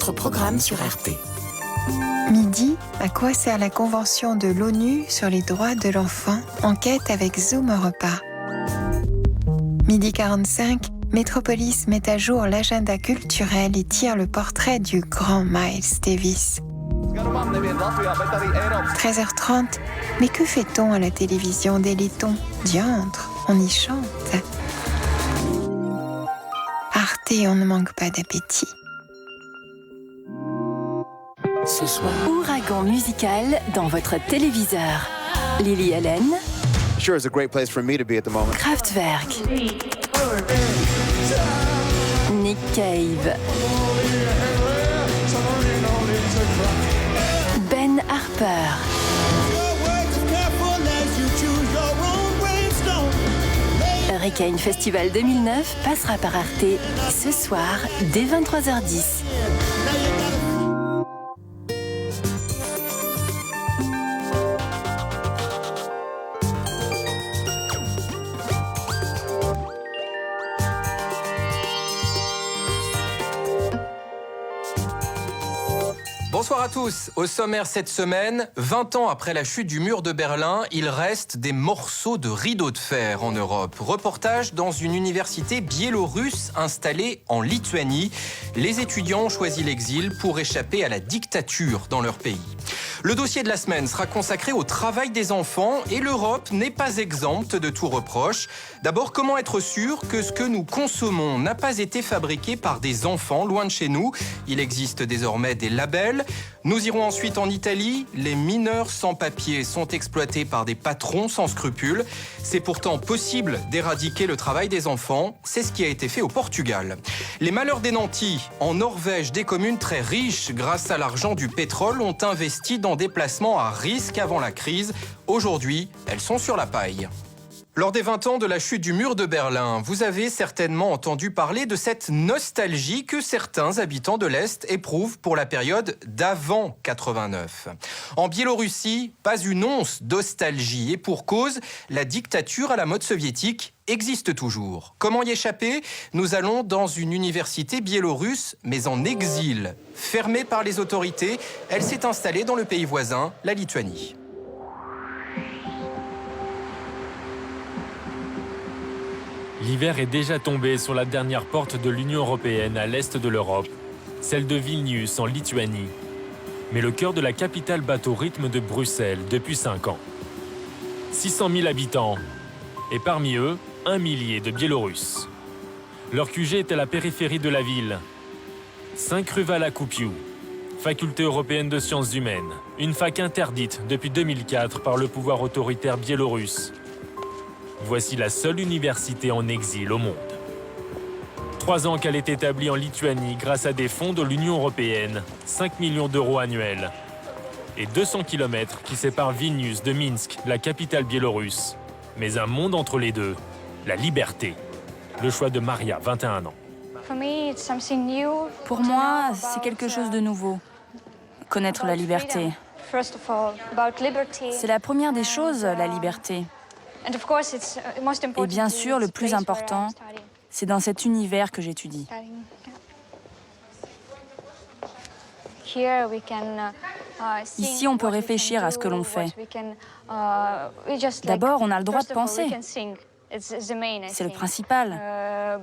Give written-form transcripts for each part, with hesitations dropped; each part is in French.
autres programmes sur RT. Midi, à quoi sert la Convention de l'ONU sur les droits de l'enfant? Enquête avec Zoom au repas. Midi 45, Métropolis met à jour l'agenda culturel et tire le portrait du grand Miles Davis. 13h30, mais que fait-on à la télévision des laitons? Diantre, on y chante. Arte, on ne manque pas d'appétit. Ce soir, Ouragan musical dans votre téléviseur. Lily Allen, Sure is a great place for me to be at the moment. Kraftwerk, Nick Cave, Ben Harper. Hurricane Festival 2009 passera par Arte ce soir dès 23h10. Bonsoir à tous. Au sommaire cette semaine, 20 ans après la chute du mur de Berlin, il reste des morceaux de rideau de fer en Europe. Reportage dans une université biélorusse installée en Lituanie. Les étudiants ont choisi l'exil pour échapper à la dictature dans leur pays. Le dossier de la semaine sera consacré au travail des enfants et l'Europe n'est pas exempte de tout reproche. D'abord, comment être sûr que ce que nous consommons n'a pas été fabriqué par des enfants loin de chez nous? Il existe désormais des labels. Nous irons ensuite en Italie. Les mineurs sans papier sont exploités par des patrons sans scrupules. C'est pourtant possible d'éradiquer le travail des enfants. C'est ce qui a été fait au Portugal. Les malheurs des nantis. En Norvège, des communes très riches, grâce à l'argent du pétrole, ont investi dans des placements à risque avant la crise. Aujourd'hui, elles sont sur la paille. Lors des 20 ans de la chute du mur de Berlin, vous avez certainement entendu parler de cette nostalgie que certains habitants de l'Est éprouvent pour la période d'avant 89. En Biélorussie, pas une once d'ostalgie et pour cause, la dictature à la mode soviétique existe toujours. Comment y échapper? Nous allons dans une université biélorusse, mais en exil. Fermée par les autorités, elle s'est installée dans le pays voisin, la Lituanie. L'hiver est déjà tombé sur la dernière porte de l'Union européenne à l'est de l'Europe, celle de Vilnius en Lituanie. Mais le cœur de la capitale bat au rythme de Bruxelles depuis 5 ans. 600 000 habitants, et parmi eux, 1 millier de Biélorusses. Leur QG est à la périphérie de la ville. 5 rue Valakoupiou, faculté européenne de sciences humaines, une fac interdite depuis 2004 par le pouvoir autoritaire biélorusse. Voici la seule université en exil au monde. 3 ans qu'elle est établie en Lituanie grâce à des fonds de l'Union européenne, 5 millions d'euros annuels. Et 200 km qui séparent Vilnius de Minsk, la capitale biélorusse. Mais un monde entre les deux, la liberté. Le choix de Maria, 21 ans. Pour moi, c'est quelque chose de nouveau. Connaître la liberté. C'est la première des choses, la liberté. Et bien sûr, le plus important, c'est dans cet univers que j'étudie. Ici, on peut réfléchir à ce que l'on fait. D'abord, on a le droit de penser. C'est le principal.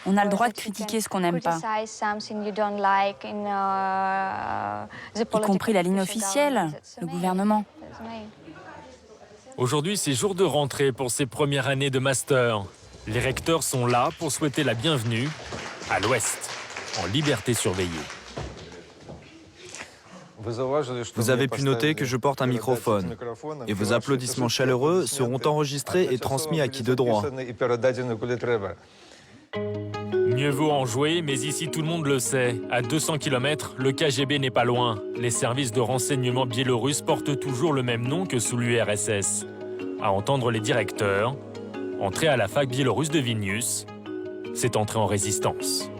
On a le droit de critiquer ce qu'on n'aime pas. Y compris la ligne officielle, le gouvernement. Aujourd'hui, c'est jour de rentrée pour ces premières années de master. Les recteurs sont là pour souhaiter la bienvenue à l'Ouest, en liberté surveillée. Vous avez pu noter que je porte un microphone et vos applaudissements chaleureux seront enregistrés et transmis à qui de droit. Mieux vaut en jouer, mais ici tout le monde le sait. À 200 km, le KGB n'est pas loin. Les services de renseignement biélorusses portent toujours le même nom que sous l'URSS. À entendre les directeurs, entrer à la fac biélorusse de Vilnius, c'est entrer en résistance.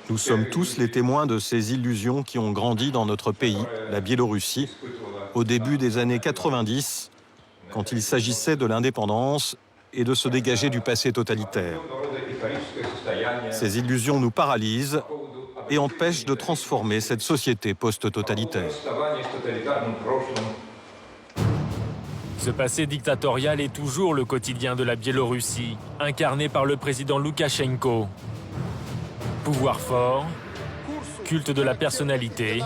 Nous sommes tous les témoins de ces illusions qui ont grandi dans notre pays, la Biélorussie, au début des années 90, quand il s'agissait de l'indépendance et de se dégager du passé totalitaire. Ces illusions nous paralysent et empêchent de transformer cette société post-totalitaire. Ce passé dictatorial est toujours le quotidien de la Biélorussie, incarné par le président Loukachenko. Pouvoir fort, culte de la personnalité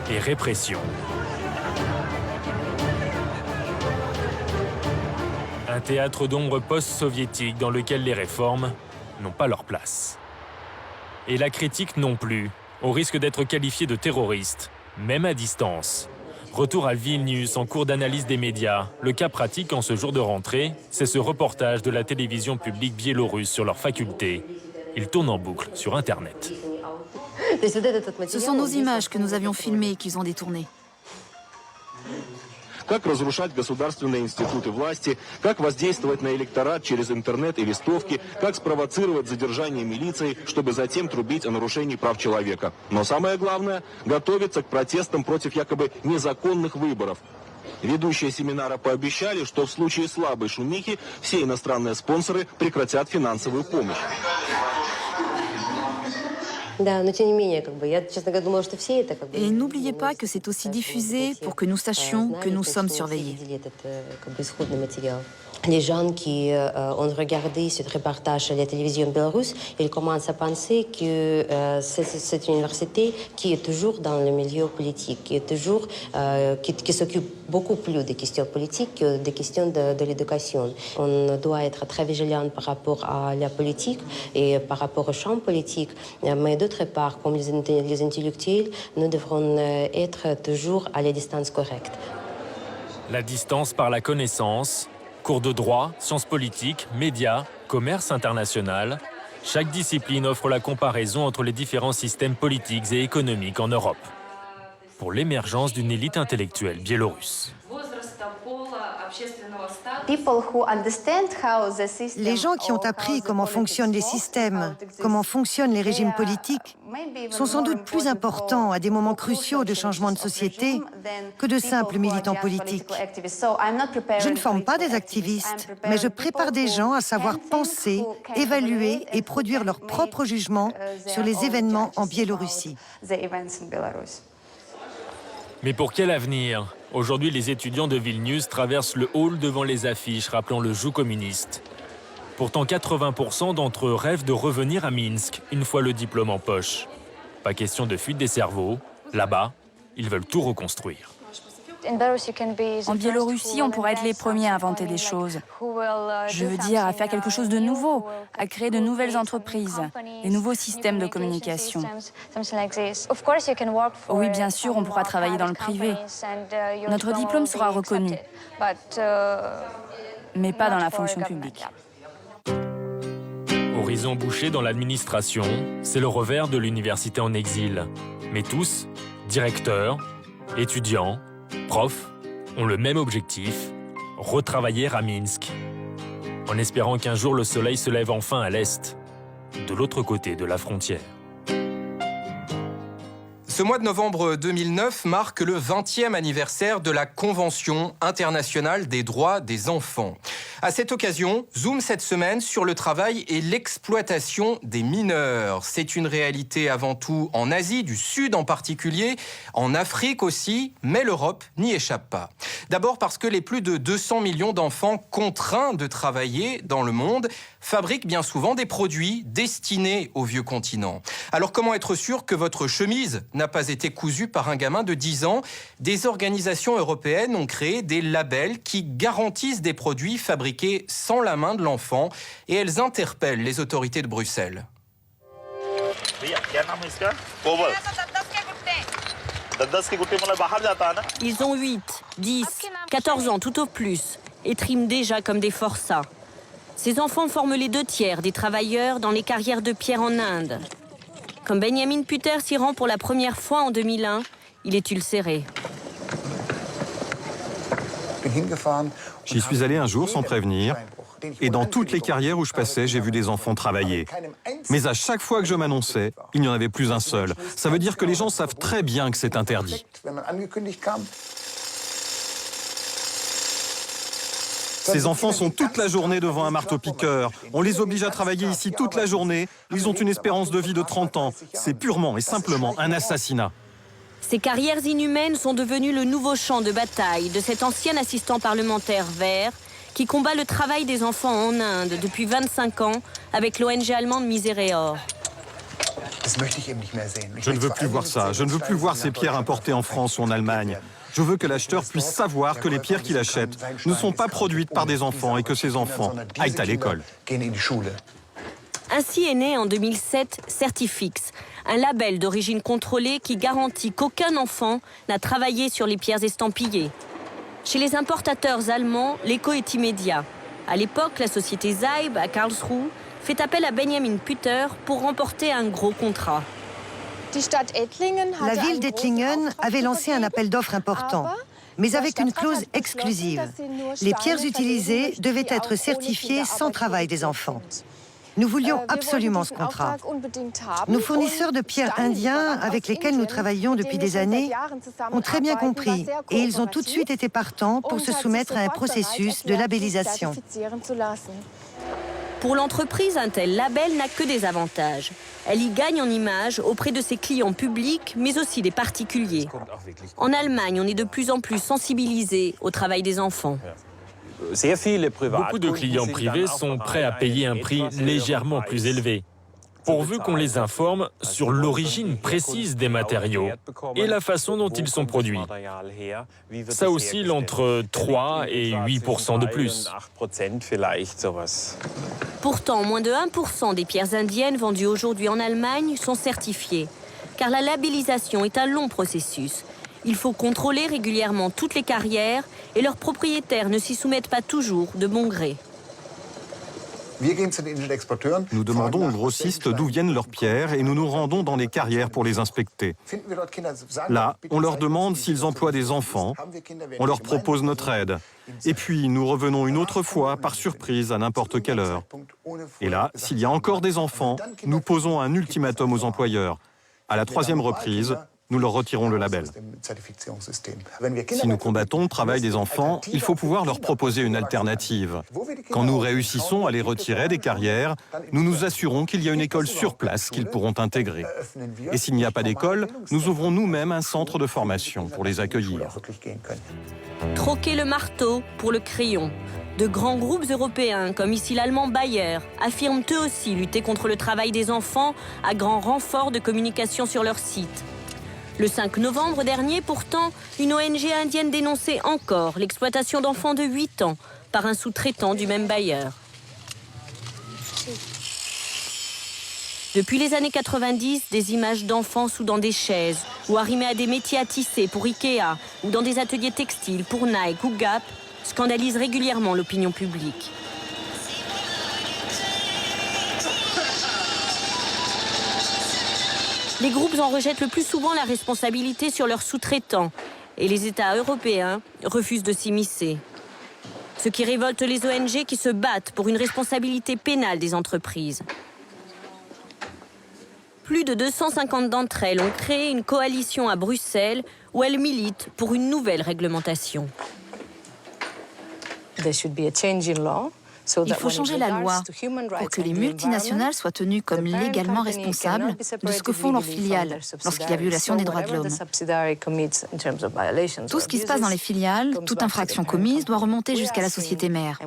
et répression. Un théâtre d'ombre post-soviétique dans lequel les réformes n'ont pas leur place. Et la critique non plus, au risque d'être qualifié de terroriste, même à distance. Retour à Vilnius en cours d'analyse des médias. Le cas pratique en ce jour de rentrée, c'est ce reportage de la télévision publique biélorusse sur leur faculté. Il tourne en boucle sur Internet. Ce sont nos images que nous avions filmées et qu'ils ont détournées. Как разрушать государственные институты власти, как воздействовать на электорат через интернет и листовки, как спровоцировать задержание милицией, чтобы затем трубить о нарушении прав человека. Но самое главное – готовиться к протестам против якобы незаконных выборов. Ведущие семинара пообещали, что в случае слабой шумихи все иностранные спонсоры прекратят финансовую помощь. Et n'oubliez pas que c'est aussi diffusé pour que nous sachions que nous sommes surveillés. Les gens qui ont regardé ce reportage à la télévision biélorusse, ils commencent à penser que c'est une université qui est toujours dans le milieu politique, qui s'occupe beaucoup plus des questions politiques que des questions de l'éducation. On doit être très vigilant par rapport à la politique et par rapport au champ politique, mais d'autre part, comme les intellectuels, nous devrons être toujours à la distance correcte. La distance par la connaissance. Cours de droit, sciences politiques, médias, commerce international, chaque discipline offre la comparaison entre les différents systèmes politiques et économiques en Europe, pour l'émergence d'une élite intellectuelle biélorusse. Les gens qui ont appris comment fonctionnent les systèmes, comment fonctionnent les régimes politiques, sont sans doute plus importants à des moments cruciaux de changement de société que de simples militants politiques. Je ne forme pas des activistes, mais je prépare des gens à savoir penser, évaluer et produire leur propre jugement sur les événements en Biélorussie. Mais pour quel avenir ? Aujourd'hui, les étudiants de Vilnius traversent le hall devant les affiches rappelant le joug communiste. Pourtant, 80% d'entre eux rêvent de revenir à Minsk une fois le diplôme en poche. Pas question de fuite des cerveaux. Là-bas, ils veulent tout reconstruire. En Biélorussie, on pourrait être les premiers à inventer des choses. Je veux dire, à faire quelque chose de nouveau, à créer de nouvelles entreprises, des nouveaux systèmes de communication. Oui, bien sûr, on pourra travailler dans le privé. Notre diplôme sera reconnu, mais pas dans la fonction publique. Horizon bouché dans l'administration, c'est le revers de l'université en exil. Mais tous, directeurs, étudiants, profs, ont le même objectif, retravailler à Minsk. En espérant qu'un jour le soleil se lève enfin à l'est, de l'autre côté de la frontière. Ce mois de novembre 2009 marque le 20e anniversaire de la Convention internationale des droits des enfants. À cette occasion, zoom cette semaine sur le travail et l'exploitation des mineurs. C'est une réalité avant tout en Asie, du Sud en particulier, en Afrique aussi, mais l'Europe n'y échappe pas. D'abord parce que les plus de 200 millions d'enfants contraints de travailler dans le monde fabriquent bien souvent des produits destinés au vieux continent. Alors comment être sûr que votre chemise n'a pas été cousue par un gamin de 10 ans ? Des organisations européennes ont créé des labels qui garantissent des produits fabriqués sans la main de l'enfant et elles interpellent les autorités de Bruxelles. Ils ont 8, 10, 14 ans tout au plus et triment déjà comme des forçats. Ces enfants forment les 2/3 des travailleurs dans les carrières de pierre en Inde. Comme Benjamin Puter s'y rend pour la première fois en 2001, il est ulcéré. J'y suis allé un jour sans prévenir, et dans toutes les carrières où je passais, j'ai vu des enfants travailler. Mais à chaque fois que je m'annonçais, il n'y en avait plus un seul. Ça veut dire que les gens savent très bien que c'est interdit. Ces enfants sont toute la journée devant un marteau-piqueur. On les oblige à travailler ici toute la journée. Ils ont une espérance de vie de 30 ans. C'est purement et simplement un assassinat. Ces carrières inhumaines sont devenues le nouveau champ de bataille de cet ancien assistant parlementaire vert qui combat le travail des enfants en Inde depuis 25 ans avec l'ONG allemande Misereor. Je ne veux plus voir ça. Je ne veux plus voir ces pierres importées en France ou en Allemagne. Je veux que l'acheteur puisse savoir que les pierres qu'il achète ne sont pas produites par des enfants et que ces enfants aillent à l'école. Ainsi est né en 2007 Certifix, un label d'origine contrôlée qui garantit qu'aucun enfant n'a travaillé sur les pierres estampillées. Chez les importateurs allemands, l'écho est immédiat. À l'époque, la société Zeib à Karlsruhe fait appel à Benjamin Putter pour remporter un gros contrat. La ville d'Ettlingen avait lancé un appel d'offres important, mais avec une clause exclusive. Les pierres utilisées devaient être certifiées sans travail des enfants. Nous voulions absolument ce contrat. Nos fournisseurs de pierres indiens, avec lesquels nous travaillons depuis des années, ont très bien compris et ils ont tout de suite été partants pour se soumettre à un processus de labellisation. Pour l'entreprise, un tel label n'a que des avantages. Elle y gagne en image auprès de ses clients publics, mais aussi des particuliers. En Allemagne, on est de plus en plus sensibilisé au travail des enfants. Beaucoup de clients privés sont prêts à payer un prix légèrement plus élevé, pourvu qu'on les informe sur l'origine précise des matériaux et la façon dont ils sont produits. Ça oscille entre 3 et 8% de plus. Pourtant, moins de 1% des pierres indiennes vendues aujourd'hui en Allemagne sont certifiées, car la labellisation est un long processus. Il faut contrôler régulièrement toutes les carrières et leurs propriétaires ne s'y soumettent pas toujours de bon gré. Nous demandons aux grossistes d'où viennent leurs pierres et nous nous rendons dans les carrières pour les inspecter. Là, on leur demande s'ils emploient des enfants, on leur propose notre aide. Et puis, nous revenons une autre fois, par surprise, à n'importe quelle heure. Et là, s'il y a encore des enfants, nous posons un ultimatum aux employeurs. À la 3e reprise, nous leur retirons le label. Si nous combattons le travail des enfants, il faut pouvoir leur proposer une alternative. Quand nous réussissons à les retirer des carrières, nous nous assurons qu'il y a une école sur place qu'ils pourront intégrer. Et s'il n'y a pas d'école, nous ouvrons nous-mêmes un centre de formation pour les accueillir. Troquer le marteau pour le crayon. De grands groupes européens, comme ici l'allemand Bayer, affirment eux aussi lutter contre le travail des enfants à grand renfort de communication sur leur site. Le 5 novembre dernier, pourtant, une ONG indienne dénonçait encore l'exploitation d'enfants de 8 ans par un sous-traitant du même Bayer. Depuis les années 90, des images d'enfants sous dans des chaises ou arrimés à des métiers à tisser pour Ikea ou dans des ateliers textiles pour Nike ou Gap scandalisent régulièrement l'opinion publique. Les groupes en rejettent le plus souvent la responsabilité sur leurs sous-traitants et les États européens refusent de s'immiscer. Ce qui révolte les ONG qui se battent pour une responsabilité pénale des entreprises. Plus de 250 d'entre elles ont créé une coalition à Bruxelles où elles militent pour une nouvelle réglementation. Il faut changer la loi pour que les multinationales soient tenues comme légalement responsables de ce que font leurs filiales lorsqu'il y a violation des droits de l'homme. Tout ce qui se passe dans les filiales, toute infraction commise doit remonter jusqu'à la société mère.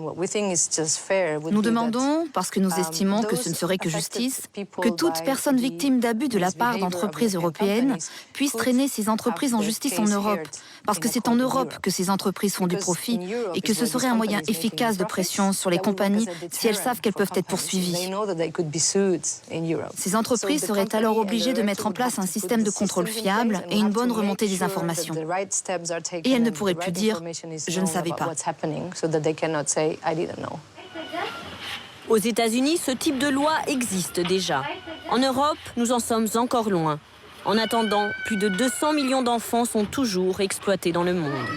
Nous demandons, parce que nous estimons que ce ne serait que justice, que toute personne victime d'abus de la part d'entreprises européennes puisse traîner ces entreprises en justice en Europe, parce que c'est en Europe que ces entreprises font du profit et que ce serait un moyen efficace de pression sur les compagnies si elles savent qu'elles peuvent être poursuivies. Ces entreprises seraient alors obligées de mettre en place un système de contrôle fiable et une bonne remontée des informations. Et elles ne pourraient plus dire « je ne savais pas ». Aux États-Unis, ce type de loi existe déjà. En Europe, nous en sommes encore loin. En attendant, plus de 200 millions d'enfants sont toujours exploités dans le monde.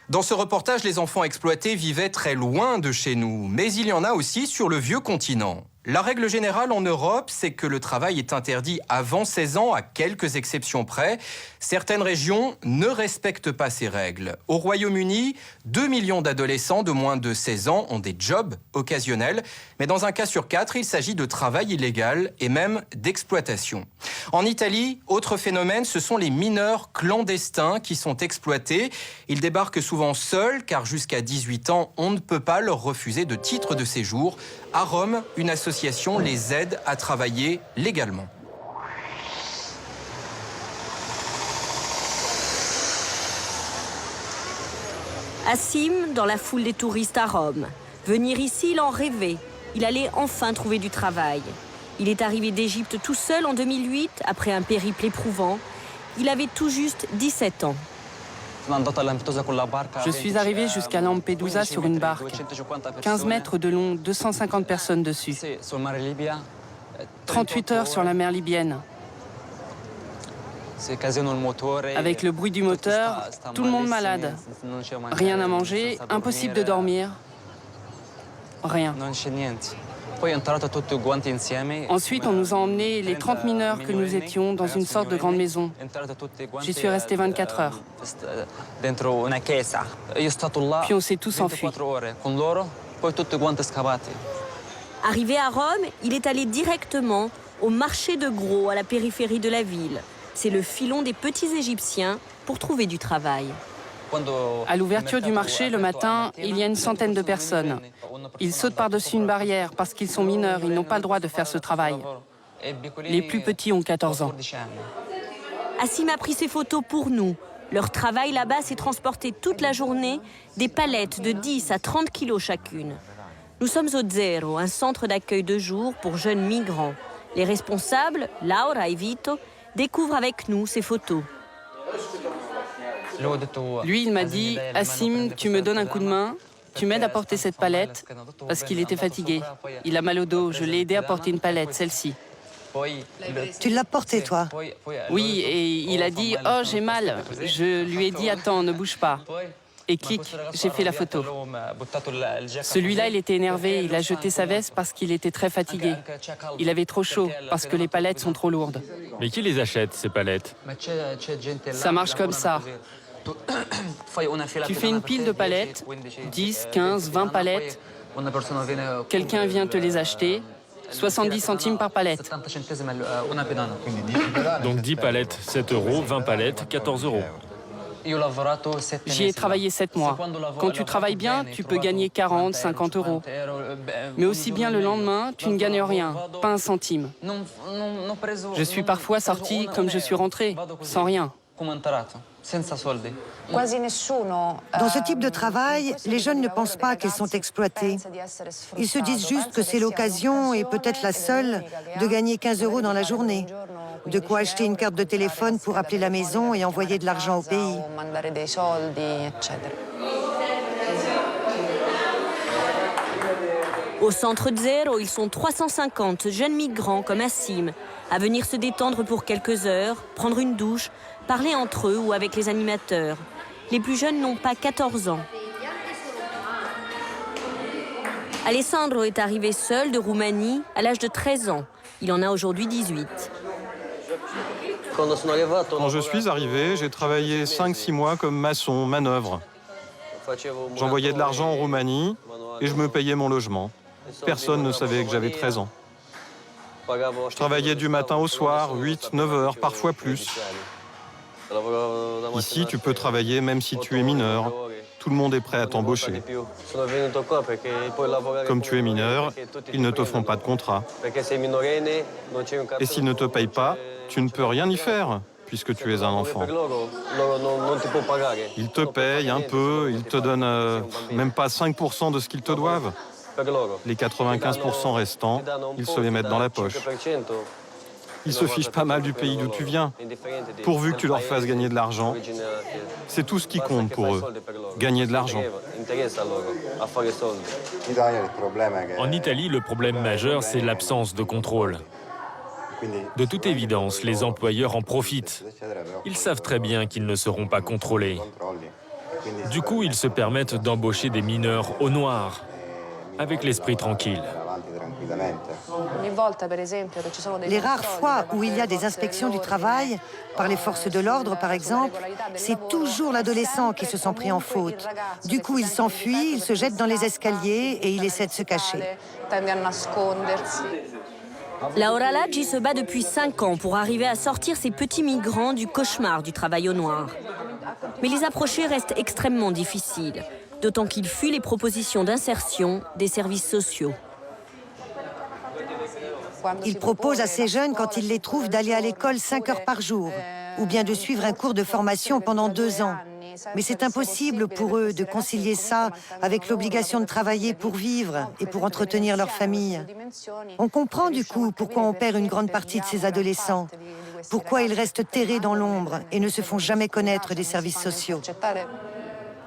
Dans ce reportage, les enfants exploités vivaient très loin de chez nous, mais il y en a aussi sur le vieux continent. La règle générale en Europe, c'est que le travail est interdit avant 16 ans, à quelques exceptions près. Certaines régions ne respectent pas ces règles. Au Royaume-Uni, 2 millions d'adolescents de moins de 16 ans ont des jobs occasionnels. Mais dans un cas sur 4, il s'agit de travail illégal et même d'exploitation. En Italie, autre phénomène, ce sont les mineurs clandestins qui sont exploités. Ils débarquent souvent seuls, car jusqu'à 18 ans, on ne peut pas leur refuser de titre de séjour. À Rome, une association les aide à travailler légalement. Assim, dans la foule des touristes à Rome. Venir ici, il en rêvait. Il allait enfin trouver du travail. Il est arrivé d'Égypte tout seul en 2008, après un périple éprouvant. Il avait tout juste 17 ans. Je suis arrivé jusqu'à Lampedusa sur une barque. 15 mètres de long, 250 personnes dessus. 38 heures sur la mer libyenne. Avec le bruit du moteur, tout le monde malade. Rien à manger, impossible de dormir. Rien. Ensuite, on nous a emmenés, les 30 mineurs que nous étions, dans une sorte de grande maison. J'y suis resté 24 heures. Puis on s'est tous enfuis. Arrivé à Rome, il est allé directement au marché de gros à la périphérie de la ville. C'est le filon des petits Égyptiens pour trouver du travail. À l'ouverture du marché, le matin, il y a une centaine de personnes. Ils sautent par-dessus une barrière parce qu'ils sont mineurs, ils n'ont pas le droit de faire ce travail. Les plus petits ont 14 ans. Assim a pris ces photos pour nous. Leur travail là-bas, c'est transporter toute la journée des palettes de 10 à 30 kilos chacune. Nous sommes au Zero, un centre d'accueil de jour pour jeunes migrants. Les responsables, Laura et Vito, découvrent avec nous ces photos. Lui, il m'a dit « Assim, tu me donnes un coup de main, tu m'aides à porter cette palette » parce qu'il était fatigué. Il a mal au dos, je l'ai aidé à porter une palette, celle-ci. Tu l'as portée, toi? Oui, et il a dit « Oh, j'ai mal ». Je lui ai dit « Attends, ne bouge pas ». Et clic, j'ai fait la photo. Celui-là, il était énervé, il a jeté sa veste parce qu'il était très fatigué. Il avait trop chaud parce que les palettes sont trop lourdes. Mais qui les achète, ces palettes? Ça marche comme ça. Tu fais une pile de palettes, 10, 15, 20 palettes. Quelqu'un vient te les acheter, 70 centimes par palette. Donc 10 palettes, 7 euros, 20 palettes, 14 euros. J'y ai travaillé 7 mois. Quand tu travailles bien, tu peux gagner 40, 50 euros. Mais aussi bien le lendemain, tu ne gagnes rien, pas un centime. Je suis parfois sorti comme je suis rentré, sans rien. Dans ce type de travail, les jeunes ne pensent pas qu'ils sont exploités. Ils se disent juste que c'est l'occasion, et peut-être la seule, de gagner 15 euros dans la journée. De quoi acheter une carte de téléphone pour appeler la maison et envoyer de l'argent au pays. Au centre Zero, ils sont 350 jeunes migrants comme Assim, à venir se détendre pour quelques heures, prendre une douche, parler entre eux ou avec les animateurs. Les plus jeunes n'ont pas 14 ans. Alessandro est arrivé seul de Roumanie à l'âge de 13 ans. Il en a aujourd'hui 18. Quand je suis arrivé, j'ai travaillé 5-6 mois comme maçon, manœuvre. J'envoyais de l'argent en Roumanie et je me payais mon logement. Personne ne savait que j'avais 13 ans. Je travaillais du matin au soir, 8-9 heures, parfois plus. Ici, tu peux travailler même si tu es mineur. Tout le monde est prêt à t'embaucher. Comme tu es mineur, ils ne te font pas de contrat. Et s'ils ne te payent pas, tu ne peux rien y faire, puisque tu es un enfant. Ils te payent un peu, ils te donnent même pas 5% de ce qu'ils te doivent. Les 95% restants, ils se les mettent dans la poche. Ils se fichent pas mal du pays d'où tu viens, pourvu que tu leur fasses gagner de l'argent. C'est tout ce qui compte pour eux, gagner de l'argent. En Italie, le problème majeur, c'est l'absence de contrôle. De toute évidence, les employeurs en profitent. Ils savent très bien qu'ils ne seront pas contrôlés. Du coup, ils se permettent d'embaucher des mineurs au noir, avec l'esprit tranquille. Les rares fois où il y a des inspections du travail, par les forces de l'ordre par exemple, c'est toujours l'adolescent qui se sent pris en faute. Du coup, il s'enfuit, il se jette dans les escaliers et il essaie de se cacher. Laura Laggi se bat depuis 5 ans pour arriver à sortir ces petits migrants du cauchemar du travail au noir. Mais les approcher reste extrêmement difficile, d'autant qu'il fuit les propositions d'insertion des services sociaux. Il propose à ces jeunes, quand il les trouve, d'aller à l'école 5 heures par jour, ou bien de suivre un cours de formation pendant 2 ans. Mais c'est impossible pour eux de concilier ça avec l'obligation de travailler pour vivre et pour entretenir leur famille. On comprend du coup pourquoi on perd une grande partie de ces adolescents, pourquoi ils restent terrés dans l'ombre et ne se font jamais connaître des services sociaux.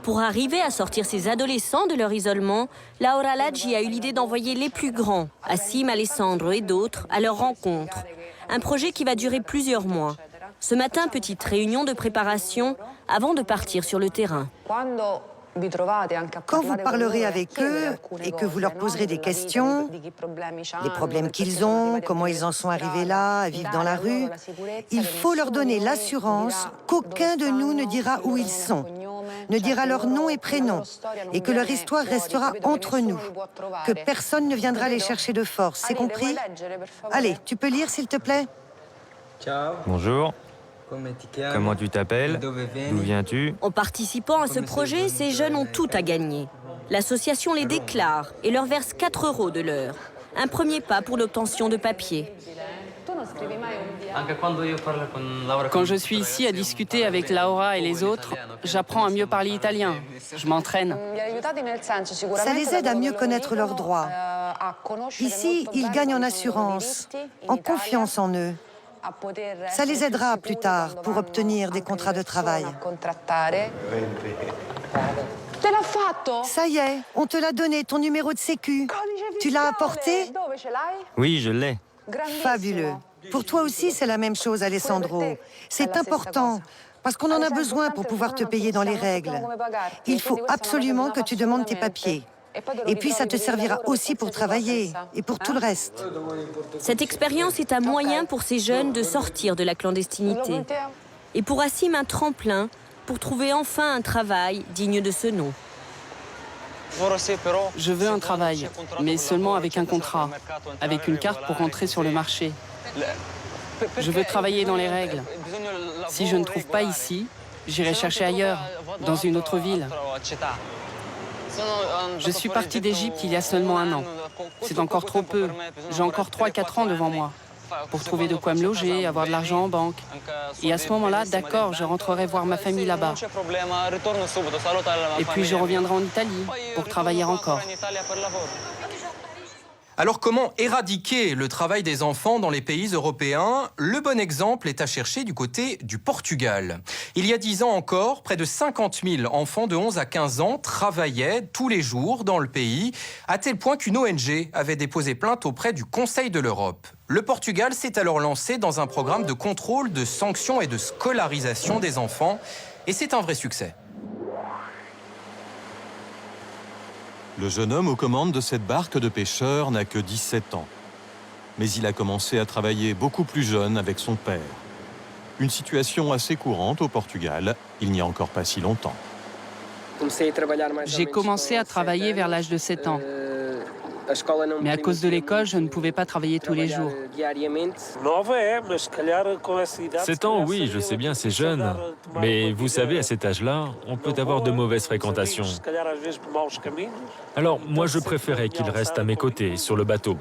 Pour arriver à sortir ces adolescents de leur isolement, Laura Laggi a eu l'idée d'envoyer les plus grands, Assim, Alessandro et d'autres, à leur rencontre. Un projet qui va durer plusieurs mois. Ce matin, petite réunion de préparation avant de partir sur le terrain. Quand vous parlerez avec eux et que vous leur poserez des questions, les problèmes qu'ils ont, comment ils en sont arrivés là, à vivre dans la rue, il faut leur donner l'assurance qu'aucun de nous ne dira où ils sont, ne dira leur nom et prénom, et que leur histoire restera entre nous, que personne ne viendra les chercher de force, c'est compris? Allez, tu peux lire s'il te plaît? Bonjour. Comment tu t'appelles? D'où viens-tu? En participant à ce projet, ces jeunes ont tout à gagner. L'association les déclare et leur verse 4 € de l'heure. Un premier pas pour l'obtention de papiers. Quand je suis ici à discuter avec Laura et les autres, j'apprends à mieux parler italien. Je m'entraîne. Ça les aide à mieux connaître leurs droits. Ici, ils gagnent en assurance, en confiance en eux. Ça les aidera plus tard pour obtenir des contrats de travail. Ça y est, on te l'a donné, ton numéro de sécu. Tu l'as apporté? Oui, je l'ai. Fabuleux. Pour toi aussi, c'est la même chose, Alessandro. C'est important, parce qu'on en a besoin pour pouvoir te payer dans les règles. Il faut absolument que tu demandes tes papiers. Et puis, ça te servira aussi pour travailler et pour tout le reste. Cette expérience est un moyen pour ces jeunes de sortir de la clandestinité. Et pour Assim, un tremplin pour trouver enfin un travail digne de ce nom. Je veux un travail, mais seulement avec un contrat, avec une carte pour rentrer sur le marché. Je veux travailler dans les règles. Si je ne trouve pas ici, j'irai chercher ailleurs, dans une autre ville. Je suis partie d'Égypte il y a seulement 1 an. C'est encore trop peu. J'ai encore 3-4 ans devant moi pour trouver de quoi me loger, avoir de l'argent en banque. Et à ce moment-là, d'accord, je rentrerai voir ma famille là-bas. Et puis je reviendrai en Italie pour travailler encore. Alors comment éradiquer le travail des enfants dans les pays européens? Le bon exemple est à chercher du côté du Portugal. Il y a 10 ans encore, près de 50 000 enfants de 11 à 15 ans travaillaient tous les jours dans le pays, à tel point qu'une ONG avait déposé plainte auprès du Conseil de l'Europe. Le Portugal s'est alors lancé dans un programme de contrôle, de sanctions et de scolarisation des enfants, et c'est un vrai succès. Le jeune homme aux commandes de cette barque de pêcheurs n'a que 17 ans. Mais il a commencé à travailler beaucoup plus jeune avec son père. Une situation assez courante au Portugal, il n'y a encore pas si longtemps. J'ai commencé à travailler vers l'âge de 7 ans. Mais à cause de l'école, je ne pouvais pas travailler tous les jours. 7 ans, oui, je sais bien, c'est jeune. Mais vous savez, à cet âge-là, on peut avoir de mauvaises fréquentations. Alors, moi, je préférais qu'il reste à mes côtés, sur le bateau.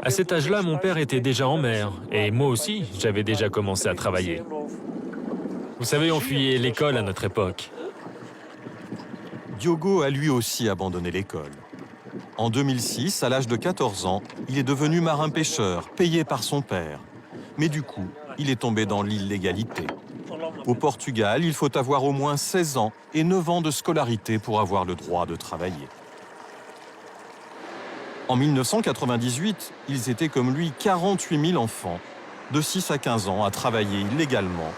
À cet âge-là, mon père était déjà en mer. Et moi aussi, j'avais déjà commencé à travailler. Vous savez, on fuyait l'école à notre époque. Diogo a lui aussi abandonné l'école. En 2006, à l'âge de 14 ans, il est devenu marin-pêcheur, payé par son père. Mais du coup, il est tombé dans l'illégalité. Au Portugal, il faut avoir au moins 16 ans et 9 ans de scolarité pour avoir le droit de travailler. En 1998, ils étaient comme lui 48 000 enfants, de 6 à 15 ans, à travailler illégalement,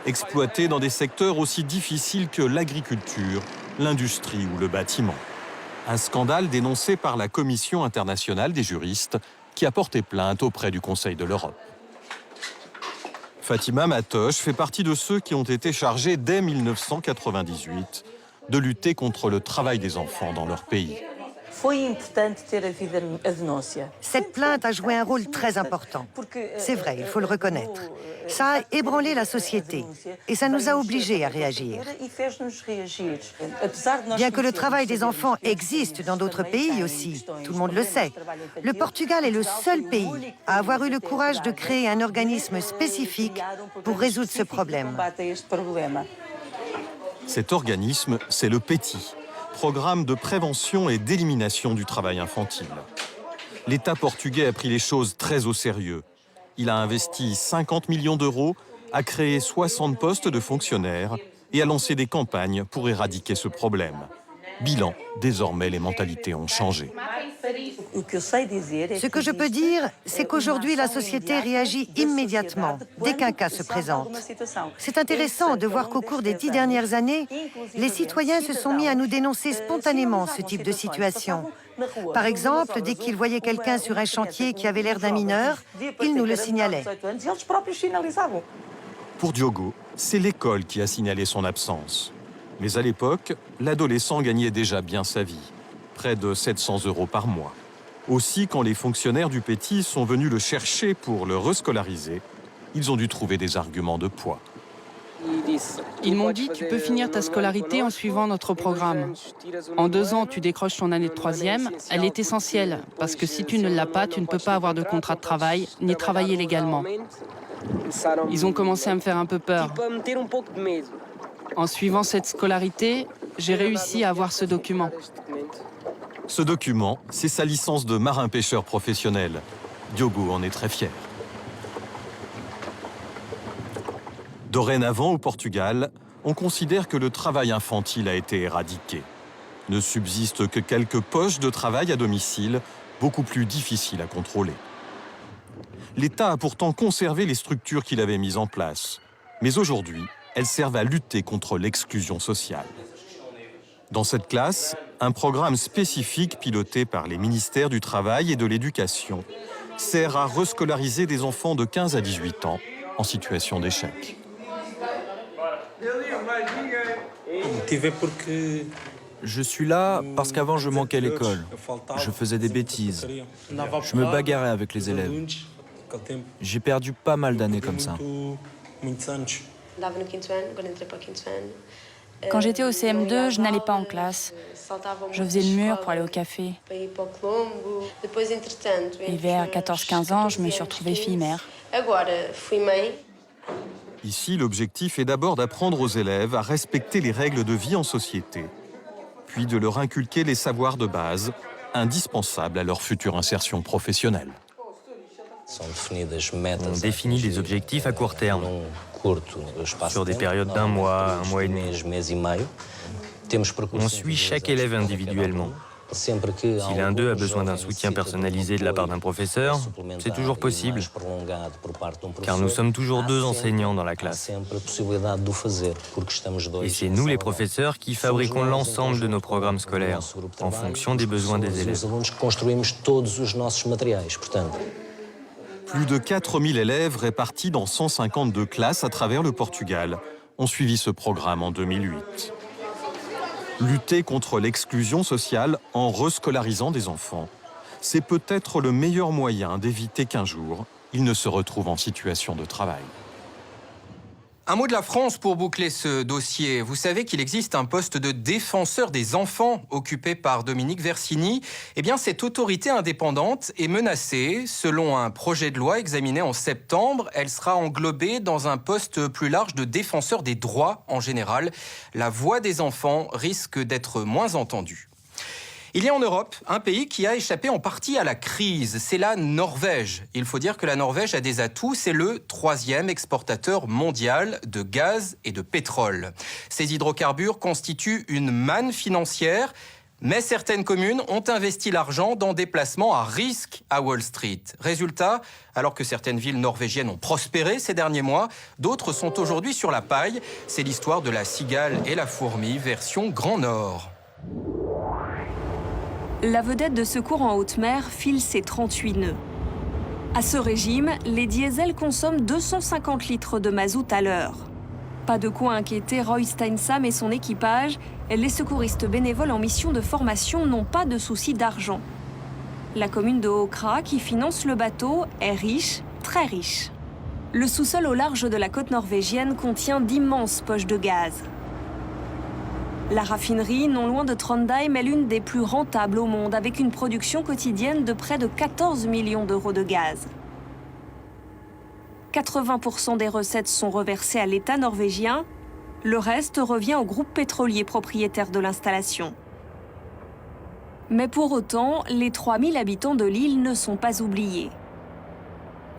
exploités dans des secteurs aussi difficiles que l'agriculture, l'industrie ou le bâtiment. Un scandale dénoncé par la Commission internationale des juristes qui a porté plainte auprès du Conseil de l'Europe. Fatima Matoche fait partie de ceux qui ont été chargés dès 1998 de lutter contre le travail des enfants dans leur pays. Cette plainte a joué un rôle très important. C'est vrai, il faut le reconnaître. Ça a ébranlé la société et ça nous a obligés à réagir. Bien que le travail des enfants existe dans d'autres pays aussi, tout le monde le sait, le Portugal est le seul pays à avoir eu le courage de créer un organisme spécifique pour résoudre ce problème. Cet organisme, c'est le PETI, Programme de prévention et d'élimination du travail infantile. L'État portugais a pris les choses très au sérieux. Il a investi 50 millions d'euros, a créé 60 postes de fonctionnaires et a lancé des campagnes pour éradiquer ce problème. Bilan, désormais les mentalités ont changé. Ce que je peux dire, c'est qu'aujourd'hui la société réagit immédiatement dès qu'un cas se présente. C'est intéressant de voir qu'au cours des 10 dernières années, les citoyens se sont mis à nous dénoncer spontanément ce type de situation. Par exemple, dès qu'ils voyaient quelqu'un sur un chantier qui avait l'air d'un mineur, ils nous le signalaient. Pour Diogo, c'est l'école qui a signalé son absence. Mais à l'époque, l'adolescent gagnait déjà bien sa vie, près de 700 € par mois. Aussi, quand les fonctionnaires du PETI sont venus le chercher pour le rescolariser, ils ont dû trouver des arguments de poids. Ils m'ont dit, tu peux finir ta scolarité en suivant notre programme. En 2 ans, tu décroches ton année de 3e. Elle est essentielle, parce que si tu ne l'as pas, tu ne peux pas avoir de contrat de travail, ni travailler légalement. Ils ont commencé à me faire un peu peur. En suivant cette scolarité, j'ai réussi à avoir ce document. Ce document, c'est sa licence de marin-pêcheur professionnel. Diogo en est très fier. Dorénavant, au Portugal, on considère que le travail infantile a été éradiqué. Ne subsistent que quelques poches de travail à domicile, beaucoup plus difficiles à contrôler. L'État a pourtant conservé les structures qu'il avait mises en place. Mais aujourd'hui, elles servent à lutter contre l'exclusion sociale. Dans cette classe, un programme spécifique piloté par les ministères du Travail et de l'Éducation sert à rescolariser des enfants de 15 à 18 ans en situation d'échec. Je suis là parce qu'avant je manquais l'école. Je faisais des bêtises. Je me bagarrais avec les élèves. J'ai perdu pas mal d'années comme ça. Quand j'étais au CM2, je n'allais pas en classe. Je faisais le mur pour aller au café. Et vers 14-15 ans, je me suis retrouvée fille-mère. Ici, l'objectif est d'abord d'apprendre aux élèves à respecter les règles de vie en société, puis de leur inculquer les savoirs de base, indispensables à leur future insertion professionnelle. On définit des objectifs à court terme, sur des périodes d'1 mois, 1 mois et demi. On suit chaque élève individuellement. Si l'un d'eux a besoin d'un soutien personnalisé de la part d'un professeur, c'est toujours possible, car nous sommes toujours 2 enseignants dans la classe. Et c'est nous, les professeurs, qui fabriquons l'ensemble de nos programmes scolaires, en fonction des besoins des élèves. Plus de 4000 élèves répartis dans 152 classes à travers le Portugal ont suivi ce programme en 2008. Lutter contre l'exclusion sociale en rescolarisant des enfants, c'est peut-être le meilleur moyen d'éviter qu'un jour, ils ne se retrouvent en situation de travail. Un mot de la France pour boucler ce dossier. Vous savez qu'il existe un poste de défenseur des enfants occupé par Dominique Versini. Eh bien, cette autorité indépendante est menacée. Selon un projet de loi examiné en septembre, elle sera englobée dans un poste plus large de défenseur des droits en général. La voix des enfants risque d'être moins entendue. Il y a en Europe un pays qui a échappé en partie à la crise, c'est la Norvège. Il faut dire que la Norvège a des atouts, c'est le 3e exportateur mondial de gaz et de pétrole. Ces hydrocarbures constituent une manne financière, mais certaines communes ont investi l'argent dans des placements à risque à Wall Street. Résultat, alors que certaines villes norvégiennes ont prospéré ces derniers mois, d'autres sont aujourd'hui sur la paille. C'est l'histoire de la cigale et la fourmi version Grand Nord. La vedette de secours en haute mer file ses 38 nœuds. À ce régime, les diesels consomment 250 litres de mazout à l'heure. Pas de quoi inquiéter Roy Steinsam et son équipage. Les secouristes bénévoles en mission de formation n'ont pas de souci d'argent. La commune de Okra, qui finance le bateau, est riche, très riche. Le sous-sol au large de la côte norvégienne contient d'immenses poches de gaz. La raffinerie, non loin de Trondheim, est l'une des plus rentables au monde, avec une production quotidienne de près de 14 millions d'euros de gaz. 80% des recettes sont reversées à l'État norvégien. Le reste revient au groupe pétrolier propriétaire de l'installation. Mais pour autant, les 3000 habitants de l'île ne sont pas oubliés.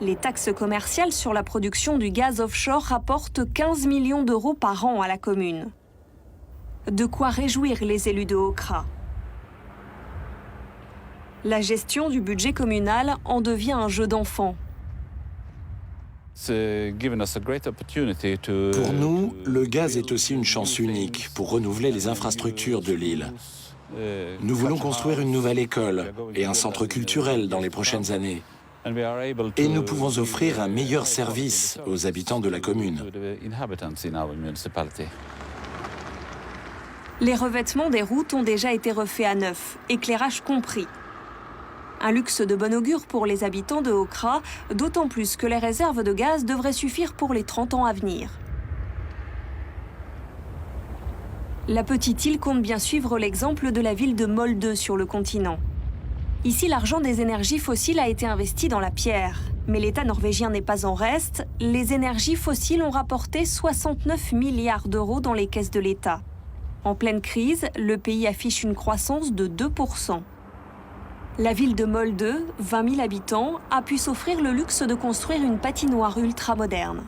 Les taxes commerciales sur la production du gaz offshore rapportent 15 millions d'euros par an à la commune. De quoi réjouir les élus de Okra. La gestion du budget communal en devient un jeu d'enfant. Pour nous, le gaz est aussi une chance unique pour renouveler les infrastructures de l'île. Nous voulons construire une nouvelle école et un centre culturel dans les prochaines années. Et nous pouvons offrir un meilleur service aux habitants de la commune. Les revêtements des routes ont déjà été refaits à neuf, éclairage compris. Un luxe de bon augure pour les habitants de Okra, d'autant plus que les réserves de gaz devraient suffire pour les 30 ans à venir. La petite île compte bien suivre l'exemple de la ville de Molde sur le continent. Ici, l'argent des énergies fossiles a été investi dans la pierre. Mais l'État norvégien n'est pas en reste. Les énergies fossiles ont rapporté 69 milliards d'euros dans les caisses de l'État. En pleine crise, le pays affiche une croissance de 2%. La ville de Molde, 20 000 habitants, a pu s'offrir le luxe de construire une patinoire ultra-moderne.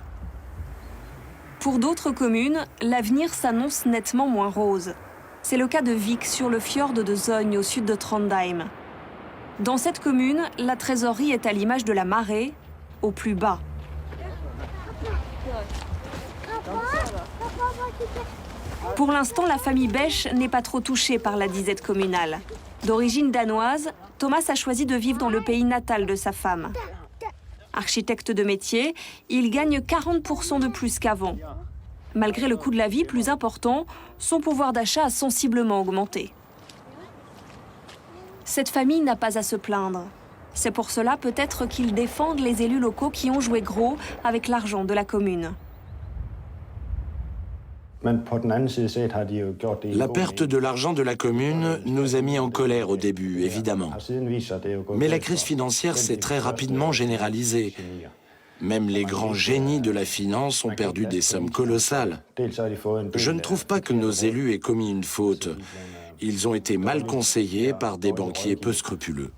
Pour d'autres communes, l'avenir s'annonce nettement moins rose. C'est le cas de Vik sur le fjord de Zogne au sud de Trondheim. Dans cette commune, la trésorerie est à l'image de la marée, au plus bas. Pour l'instant, la famille Bech n'est pas trop touchée par la disette communale. D'origine danoise, Thomas a choisi de vivre dans le pays natal de sa femme. Architecte de métier, il gagne 40% de plus qu'avant. Malgré le coût de la vie plus important, son pouvoir d'achat a sensiblement augmenté. Cette famille n'a pas à se plaindre. C'est pour cela peut-être qu'ils défendent les élus locaux qui ont joué gros avec l'argent de la commune. La perte de l'argent de la commune nous a mis en colère au début, évidemment. Mais la crise financière s'est très rapidement généralisée. Même les grands génies de la finance ont perdu des sommes colossales. Je ne trouve pas que nos élus aient commis une faute. Ils ont été mal conseillés par des banquiers peu scrupuleux.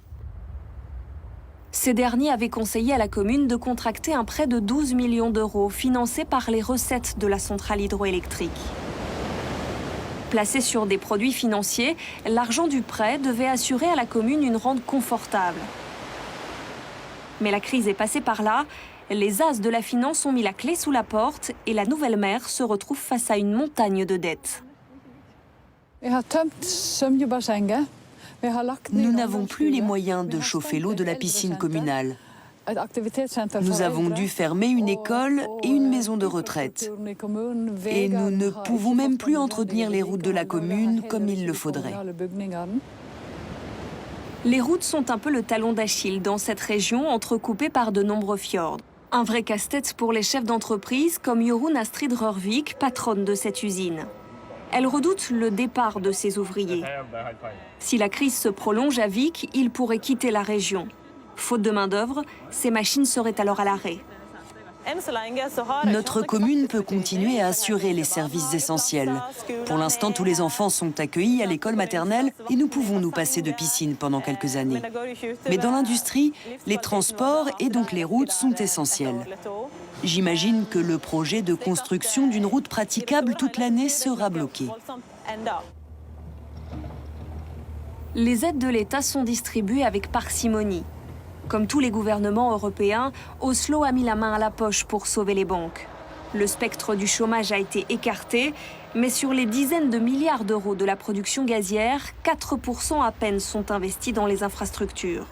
Ces derniers avaient conseillé à la commune de contracter un prêt de 12 millions d'euros financé par les recettes de la centrale hydroélectrique. Placé sur des produits financiers, l'argent du prêt devait assurer à la commune une rente confortable. Mais la crise est passée par là, les as de la finance ont mis la clé sous la porte et la nouvelle maire se retrouve face à une montagne de dettes. Nous n'avons plus les moyens de chauffer l'eau de la piscine communale. Nous avons dû fermer une école et une maison de retraite. Et nous ne pouvons même plus entretenir les routes de la commune comme il le faudrait. Les routes sont un peu le talon d'Achille dans cette région entrecoupée par de nombreux fjords. Un vrai casse-tête pour les chefs d'entreprise comme Jorunn Astrid Rørvik, patronne de cette usine. Elle redoute le départ de ses ouvriers. Si la crise se prolonge à Vik, ils pourraient quitter la région. Faute de main-d'œuvre, ces machines seraient alors à l'arrêt. Notre commune peut continuer à assurer les services essentiels. Pour l'instant, tous les enfants sont accueillis à l'école maternelle et nous pouvons nous passer de piscine pendant quelques années. Mais dans l'industrie, les transports et donc les routes sont essentiels. J'imagine que le projet de construction d'une route praticable toute l'année sera bloqué. Les aides de l'État sont distribuées avec parcimonie. Comme tous les gouvernements européens, Oslo a mis la main à la poche pour sauver les banques. Le spectre du chômage a été écarté, mais sur les dizaines de milliards d'euros de la production gazière, 4% à peine sont investis dans les infrastructures.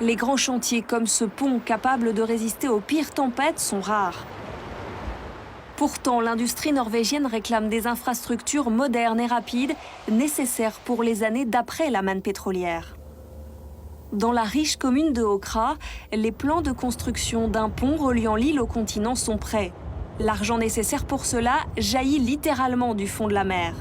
Les grands chantiers comme ce pont capable de résister aux pires tempêtes sont rares. Pourtant, l'industrie norvégienne réclame des infrastructures modernes et rapides, nécessaires pour les années d'après la manne pétrolière. Dans la riche commune de Åkra, les plans de construction d'un pont reliant l'île au continent sont prêts. L'argent nécessaire pour cela jaillit littéralement du fond de la mer.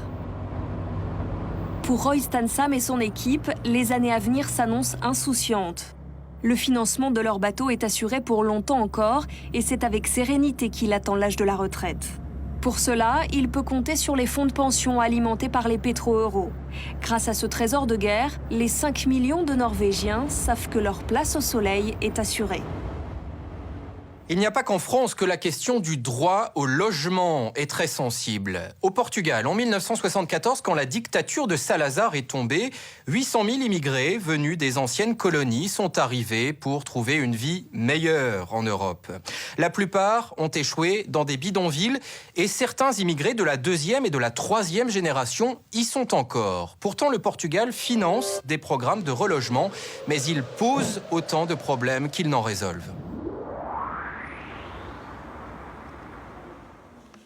Pour Roy Stansam et son équipe, les années à venir s'annoncent insouciantes. Le financement de leur bateau est assuré pour longtemps encore et c'est avec sérénité qu'il attend l'âge de la retraite. Pour cela, il peut compter sur les fonds de pension alimentés par les pétro-euros. Grâce à ce trésor de guerre, les 5 millions de Norvégiens savent que leur place au soleil est assurée. Il n'y a pas qu'en France que la question du droit au logement est très sensible. Au Portugal, en 1974, quand la dictature de Salazar est tombée, 800 000 immigrés venus des anciennes colonies sont arrivés pour trouver une vie meilleure en Europe. La plupart ont échoué dans des bidonvilles et certains immigrés de la 2e et de la 3e génération y sont encore. Pourtant, le Portugal finance des programmes de relogement, mais il pose autant de problèmes qu'il n'en résolve.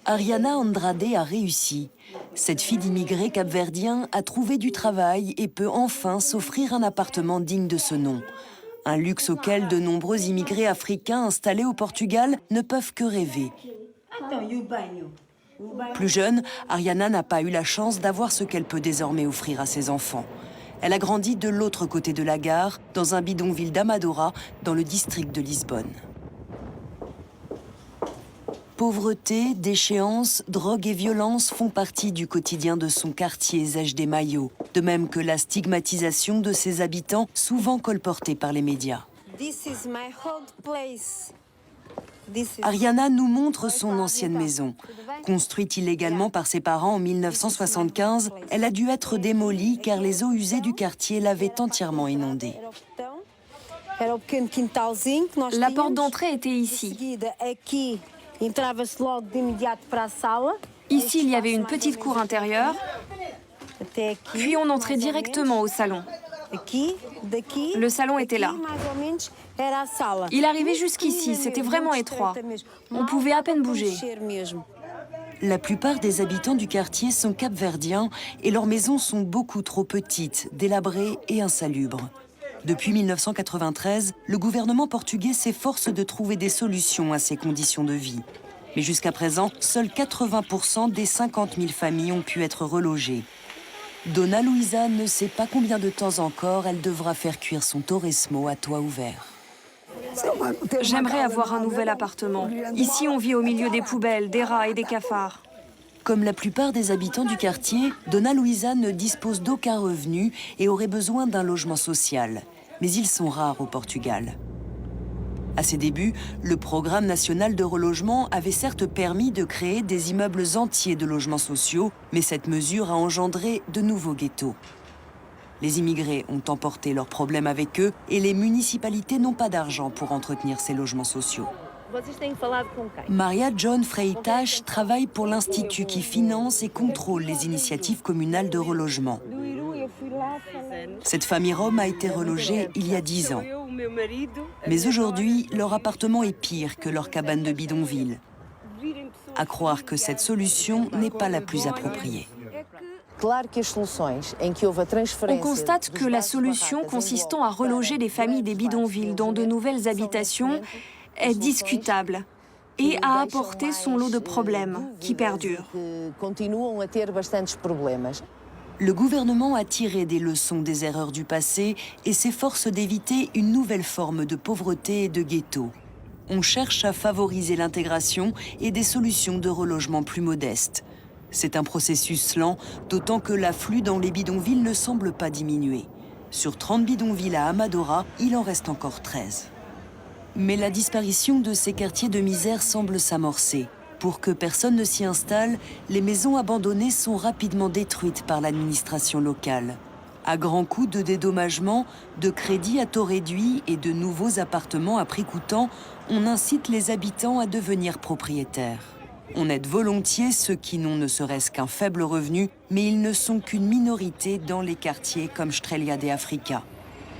Ariana Andrade a réussi. Cette fille d'immigrés capverdiens a trouvé du travail et peut enfin s'offrir un appartement digne de ce nom. Un luxe auquel de nombreux immigrés africains installés au Portugal ne peuvent que rêver. Plus jeune, Ariana n'a pas eu la chance d'avoir ce qu'elle peut désormais offrir à ses enfants. Elle a grandi de l'autre côté de la gare, dans un bidonville d'Amadora, dans le district de Lisbonne. Pauvreté, déchéance, drogue et violence font partie du quotidien de son quartier Zej de Maio, de même que la stigmatisation de ses habitants, souvent colportée par les médias. Ariana nous montre son ancienne maison. Construite illégalement par ses parents en 1975, elle a dû être démolie car les eaux usées du quartier l'avaient entièrement inondée. La porte d'entrée était ici. Ici, il y avait une petite cour intérieure, puis on entrait directement au salon. Le salon était là. Il arrivait jusqu'ici, c'était vraiment étroit. On pouvait à peine bouger. La plupart des habitants du quartier sont capverdiens et leurs maisons sont beaucoup trop petites, délabrées et insalubres. Depuis 1993, le gouvernement portugais s'efforce de trouver des solutions à ces conditions de vie. Mais jusqu'à présent, seuls 80% des 50 000 familles ont pu être relogées. Dona Luisa ne sait pas combien de temps encore elle devra faire cuire son torresmo à toit ouvert. J'aimerais avoir un nouvel appartement. Ici, on vit au milieu des poubelles, des rats et des cafards. Comme la plupart des habitants du quartier, Dona Luisa ne dispose d'aucun revenu et aurait besoin d'un logement social. Mais ils sont rares au Portugal. À ses débuts, le programme national de relogement avait certes permis de créer des immeubles entiers de logements sociaux, mais cette mesure a engendré de nouveaux ghettos. Les immigrés ont emporté leurs problèmes avec eux et les municipalités n'ont pas d'argent pour entretenir ces logements sociaux. Maria John Freitas travaille pour l'Institut qui finance et contrôle les initiatives communales de relogement. Cette famille rome a été relogée il y a 10 ans. Mais aujourd'hui, leur appartement est pire que leur cabane de bidonville. À croire que cette solution n'est pas la plus appropriée. On constate que la solution consistant à reloger les familles des bidonvilles dans de nouvelles habitations est discutable et a apporté son lot de problèmes qui perdurent. Le gouvernement a tiré des leçons des erreurs du passé et s'efforce d'éviter une nouvelle forme de pauvreté et de ghetto. On cherche à favoriser l'intégration et des solutions de relogement plus modestes. C'est un processus lent, d'autant que l'afflux dans les bidonvilles ne semble pas diminuer. Sur 30 bidonvilles à Amadora, il en reste encore 13. Mais la disparition de ces quartiers de misère semble s'amorcer. Pour que personne ne s'y installe, les maisons abandonnées sont rapidement détruites par l'administration locale. À grands coûts de dédommagement, de crédits à taux réduit et de nouveaux appartements à prix coûtant, on incite les habitants à devenir propriétaires. On aide volontiers ceux qui n'ont ne serait-ce qu'un faible revenu, mais ils ne sont qu'une minorité dans les quartiers comme Strelia de Africa.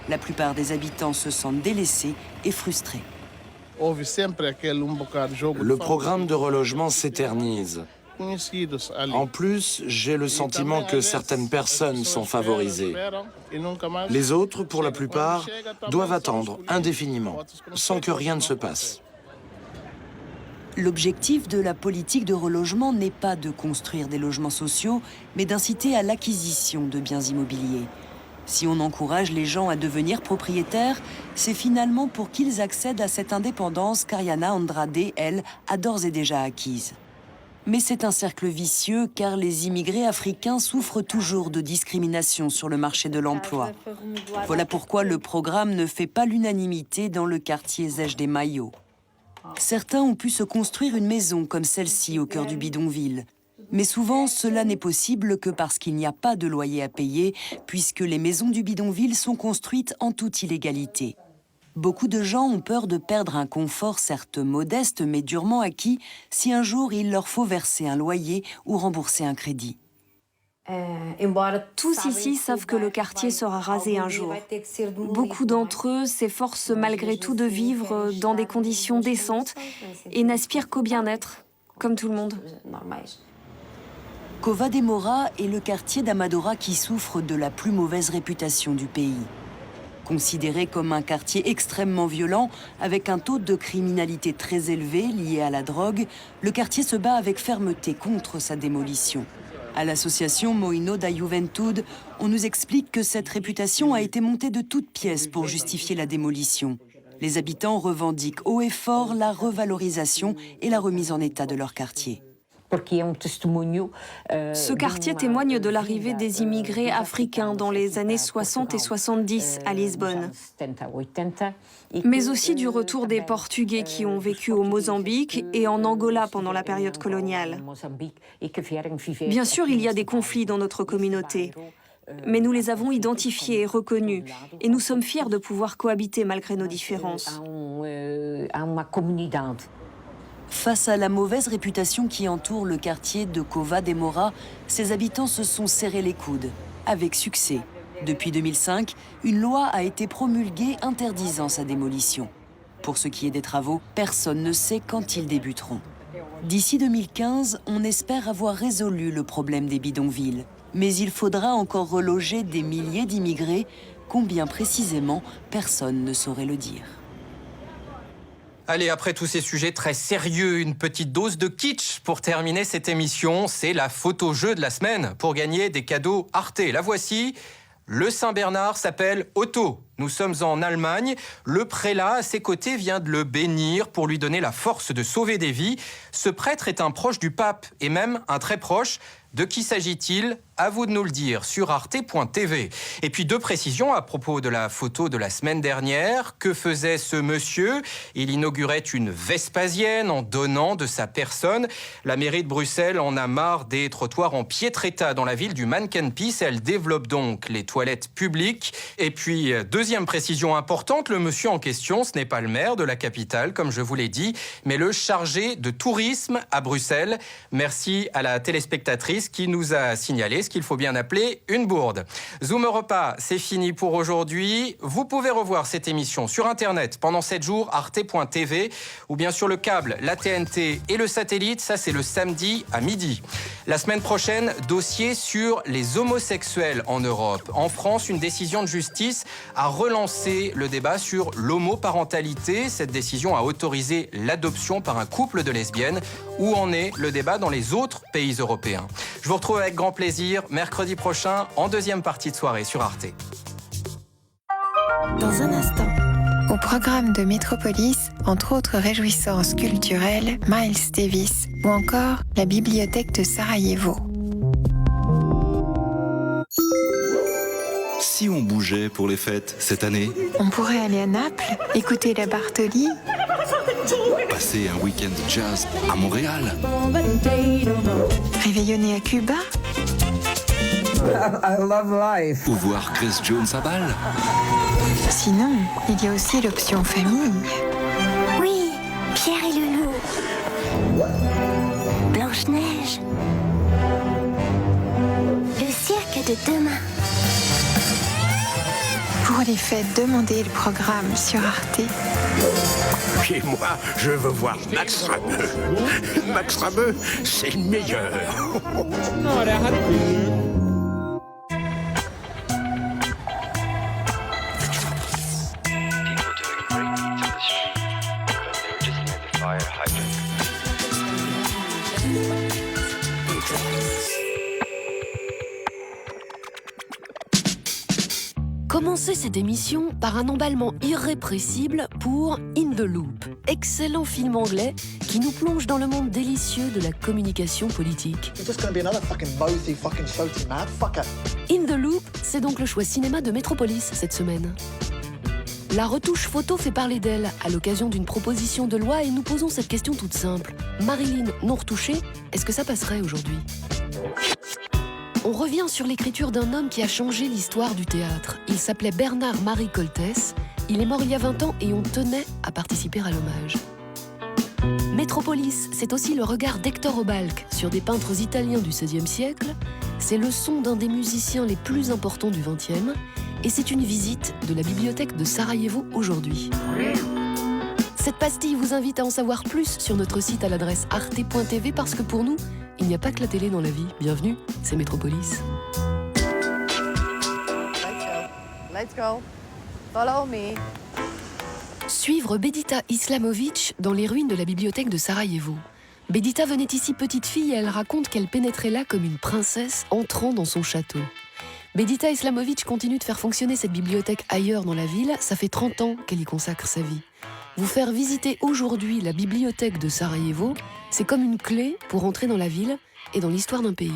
La plupart des habitants se sentent délaissés et frustrés. Le programme de relogement s'éternise. En plus, j'ai le sentiment que certaines personnes sont favorisées. Les autres, pour la plupart, doivent attendre indéfiniment, sans que rien ne se passe. L'objectif de la politique de relogement n'est pas de construire des logements sociaux, mais d'inciter à l'acquisition de biens immobiliers. Si on encourage les gens à devenir propriétaires, c'est finalement pour qu'ils accèdent à cette indépendance qu'Ariana Andrade, elle, a d'ores et déjà acquise. Mais c'est un cercle vicieux car les immigrés africains souffrent toujours de discrimination sur le marché de l'emploi. Voilà pourquoi le programme ne fait pas l'unanimité dans le quartier Zej de Mayo. Certains ont pu se construire une maison comme celle-ci au cœur du bidonville. Mais souvent, cela n'est possible que parce qu'il n'y a pas de loyer à payer, puisque les maisons du bidonville sont construites en toute illégalité. Beaucoup de gens ont peur de perdre un confort certes modeste, mais durement acquis, si un jour il leur faut verser un loyer ou rembourser un crédit. Tous ici savent que le quartier sera rasé un jour. Beaucoup d'entre eux s'efforcent malgré tout de vivre dans des conditions décentes et n'aspirent qu'au bien-être, comme tout le monde. Cova de Moura est le quartier d'Amadora qui souffre de la plus mauvaise réputation du pays. Considéré comme un quartier extrêmement violent, avec un taux de criminalité très élevé lié à la drogue, le quartier se bat avec fermeté contre sa démolition. À l'association Moino da Juventude, on nous explique que cette réputation a été montée de toutes pièces pour justifier la démolition. Les habitants revendiquent haut et fort la revalorisation et la remise en état de leur quartier. Ce quartier témoigne de l'arrivée des immigrés africains dans les années 60 et 70 à Lisbonne, mais aussi du retour des Portugais qui ont vécu au Mozambique et en Angola pendant la période coloniale. Bien sûr, il y a des conflits dans notre communauté, mais nous les avons identifiés et reconnus, et nous sommes fiers de pouvoir cohabiter malgré nos différences. Face à la mauvaise réputation qui entoure le quartier de Cova de Moura, ses habitants se sont serrés les coudes, avec succès. Depuis 2005, une loi a été promulguée interdisant sa démolition. Pour ce qui est des travaux, personne ne sait quand ils débuteront. D'ici 2015, on espère avoir résolu le problème des bidonvilles. Mais il faudra encore reloger des milliers d'immigrés. Combien précisément, personne ne saurait le dire. Allez, après tous ces sujets très sérieux, une petite dose de kitsch pour terminer cette émission. C'est la photo-jeu de la semaine pour gagner des cadeaux Arte. La voici. Le Saint-Bernard s'appelle Otto. Nous sommes en Allemagne. Le prélat, à ses côtés, vient de le bénir pour lui donner la force de sauver des vies. Ce prêtre est un proche du pape et même un très proche. De qui s'agit-il ? À vous de nous le dire sur arte.tv. Et puis deux précisions à propos de la photo de la semaine dernière. Que faisait ce monsieur ? Il inaugurait une Vespasienne en donnant de sa personne. La mairie de Bruxelles en a marre des trottoirs en piètre état dans la ville du Manneken-Pis. Elle développe donc les toilettes publiques. Et puis, deuxième précision importante, le monsieur en question, ce n'est pas le maire de la capitale, comme je vous l'ai dit, mais le chargé de tourisme à Bruxelles. Merci à la téléspectatrice qui nous a signalé ce qu'il faut bien appeler une bourde. Zoom Europa, c'est fini pour aujourd'hui. Vous pouvez revoir cette émission sur Internet pendant 7 jours, arte.tv, ou bien sur le câble, la TNT et le satellite. Ça, c'est le samedi à midi. La semaine prochaine, dossier sur les homosexuels en Europe. En France, une décision de justice a relancé le débat sur l'homoparentalité. Cette décision a autorisé l'adoption par un couple de lesbiennes. Où en est le débat dans les autres pays européens ? Je vous retrouve avec grand plaisir mercredi prochain en deuxième partie de soirée sur Arte. Dans un instant, au programme de Métropolis, entre autres réjouissances culturelles, Miles Davis ou encore la bibliothèque de Sarajevo. Si on bougeait pour les fêtes cette année, On pourrait aller à Naples, écouter la Bartoli, passer un week-end jazz à Montréal, réveillonner à Cuba, ou voir Grace Jones à Bâle. Sinon, il y a aussi l'option famille. Oui, de demain. Pour les fêtes, demandez le programme sur Arte. Et moi, je veux voir Max Rameux. Max Rameux, c'est le meilleur. Commencez cette émission par un emballement irrépressible pour In the Loop, excellent film anglais qui nous plonge dans le monde délicieux de la communication politique. In the Loop, c'est donc le choix cinéma de Metropolis cette semaine. La retouche photo fait parler d'elle à l'occasion d'une proposition de loi et nous posons cette question toute simple. Marilyn non retouchée, est-ce que ça passerait aujourd'hui ? On revient sur l'écriture d'un homme qui a changé l'histoire du théâtre. Il s'appelait Bernard-Marie Coltès. Il est mort il y a 20 ans et on tenait à participer à l'hommage. Métropolis, c'est aussi le regard d'Hector Obalk sur des peintres italiens du XVIe siècle. C'est le son d'un des musiciens les plus importants du XXe. Et c'est une visite de la bibliothèque de Sarajevo aujourd'hui. Cette pastille vous invite à en savoir plus sur notre site à l'adresse arte.tv parce que pour nous, il n'y a pas que la télé dans la vie. Bienvenue, c'est Métropolis. Let's go. Follow me. Suivre Bedita Islamovic dans les ruines de la bibliothèque de Sarajevo. Bedita venait ici petite fille et elle raconte qu'elle pénétrait là comme une princesse entrant dans son château. Bedita Islamovic continue de faire fonctionner cette bibliothèque ailleurs dans la ville. Ça fait 30 ans qu'elle y consacre sa vie. Vous faire visiter aujourd'hui la bibliothèque de Sarajevo, c'est comme une clé pour entrer dans la ville et dans l'histoire d'un pays.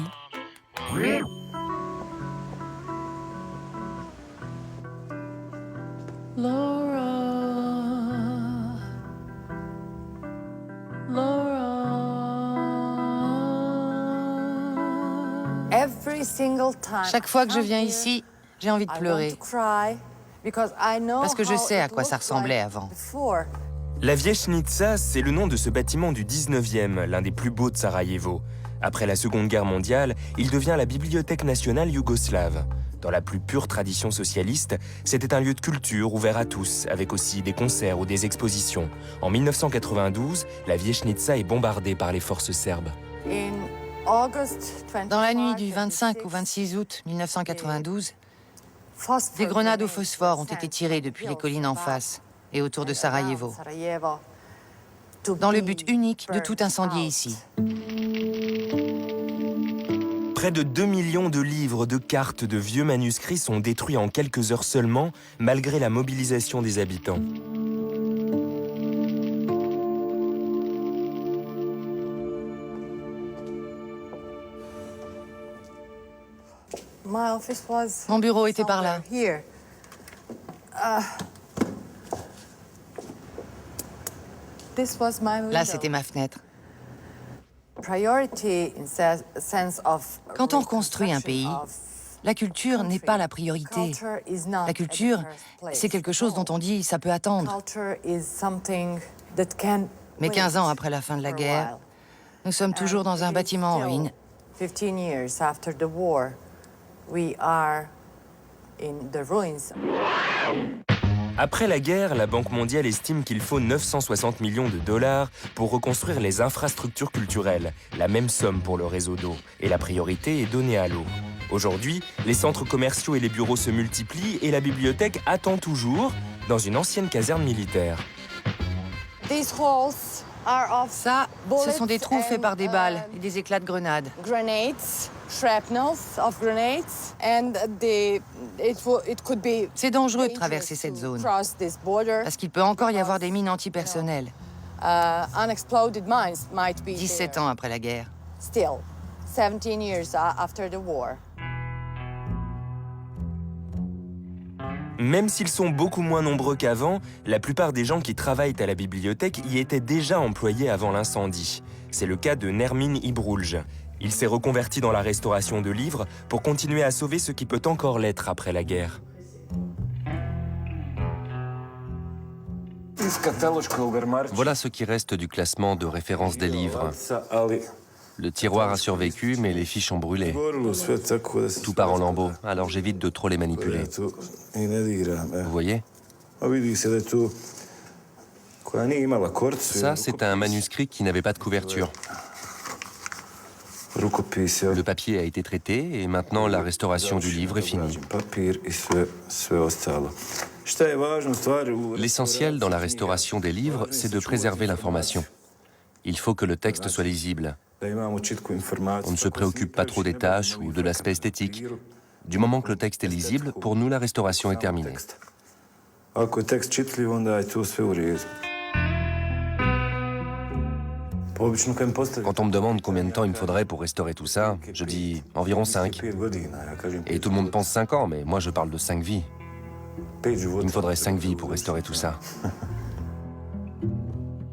Chaque fois que je viens ici, j'ai envie de pleurer. Parce que je sais à quoi ça ressemblait avant. La Viechnitsa, c'est le nom de ce bâtiment du 19e, l'un des plus beaux de Sarajevo. Après la Seconde Guerre mondiale, il devient la Bibliothèque nationale yougoslave. Dans la plus pure tradition socialiste, c'était un lieu de culture ouvert à tous, avec aussi des concerts ou des expositions. En 1992, la Viechnitsa est bombardée par les forces serbes. Dans la nuit du 25 au 26 août 1992, des grenades au phosphore ont été tirées depuis les collines en face et autour de Sarajevo, dans le but unique de tout incendier ici. Près de 2 millions de livres, de cartes, de vieux manuscrits sont détruits en quelques heures seulement, malgré la mobilisation des habitants. Mon bureau était par là. Là, c'était ma fenêtre. Quand on reconstruit un pays, la culture n'est pas la priorité. La culture, c'est quelque chose dont on dit « ça peut attendre ». Mais 15 ans après la fin de la guerre, nous sommes toujours dans un bâtiment en ruine. Après la guerre, la Banque mondiale estime qu'il faut 960 millions de dollars pour reconstruire les infrastructures culturelles, la même somme pour le réseau d'eau. Et la priorité est donnée à l'eau. Aujourd'hui, les centres commerciaux et les bureaux se multiplient et la bibliothèque attend toujours dans une ancienne caserne militaire. Ça, ce sont des trous faits par des balles et des éclats de grenades. C'est dangereux de traverser cette zone, parce qu'il peut encore y avoir des mines antipersonnelles. 17 ans après la guerre. Même s'ils sont beaucoup moins nombreux qu'avant, la plupart des gens qui travaillent à la bibliothèque y étaient déjà employés avant l'incendie. C'est le cas de Nermin Ibrulj. Il s'est reconverti dans la restauration de livres pour continuer à sauver ce qui peut encore l'être après la guerre. Voilà ce qui reste du classement de référence des livres. Le tiroir a survécu, mais les fiches ont brûlé. Tout part en lambeaux, alors j'évite de trop les manipuler. Vous voyez? Ça, c'est un manuscrit qui n'avait pas de couverture. Le papier a été traité et maintenant la restauration du livre est finie. L'essentiel dans la restauration des livres, c'est de préserver l'information. Il faut que le texte soit lisible. On ne se préoccupe pas trop des tâches ou de l'aspect esthétique. Du moment que le texte est lisible, pour nous, la restauration est terminée. Quand on me demande combien de temps il me faudrait pour restaurer tout ça, je dis environ 5. Et tout le monde pense 5 ans, mais moi je parle de 5 vies. Il me faudrait 5 vies pour restaurer tout ça.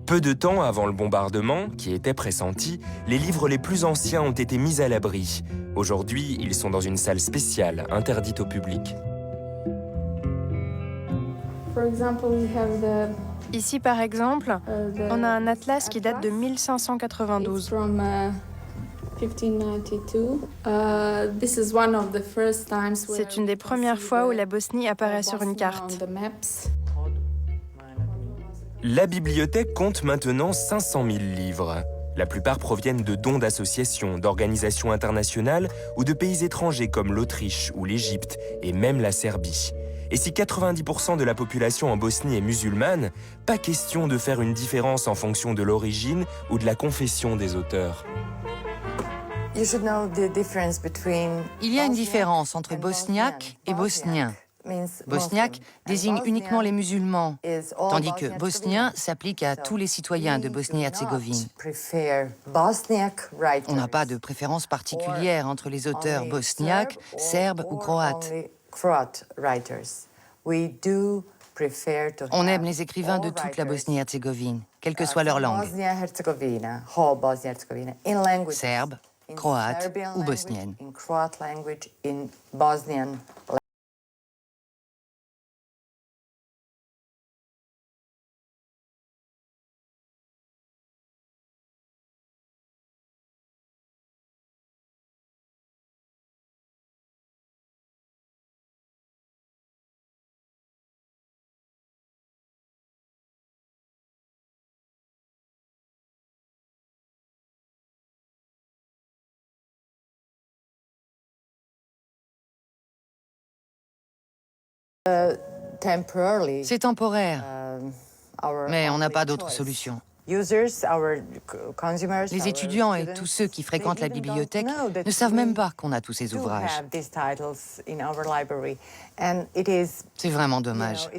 Peu de temps avant le bombardement, qui était pressenti, les livres les plus anciens ont été mis à l'abri. Aujourd'hui, ils sont dans une salle spéciale, interdite au public. Ici, par exemple, on a un atlas qui date de 1592. C'est une des premières fois où la Bosnie apparaît sur une carte. La bibliothèque compte maintenant 500 000 livres. La plupart proviennent de dons d'associations, d'organisations internationales ou de pays étrangers comme l'Autriche ou l'Égypte et même la Serbie. Et si 90% de la population en Bosnie est musulmane, pas question de faire une différence en fonction de l'origine ou de la confession des auteurs. Il y a une différence entre bosniaque et bosnien. Bosniaque désigne uniquement les musulmans, tandis que bosnien s'applique à tous les citoyens de Bosnie-Herzégovine. On n'a pas de préférence particulière entre les auteurs bosniaques, serbes ou croates. On aime les écrivains de toute la Bosnie-Herzégovine, quelle que soit leur langue. Serbe, croate ou bosnienne. C'est temporaire, mais on n'a pas d'autre solution. Les étudiants et tous ceux qui fréquentent la bibliothèque ne savent même pas qu'on a tous ces ouvrages. C'est vraiment dommage.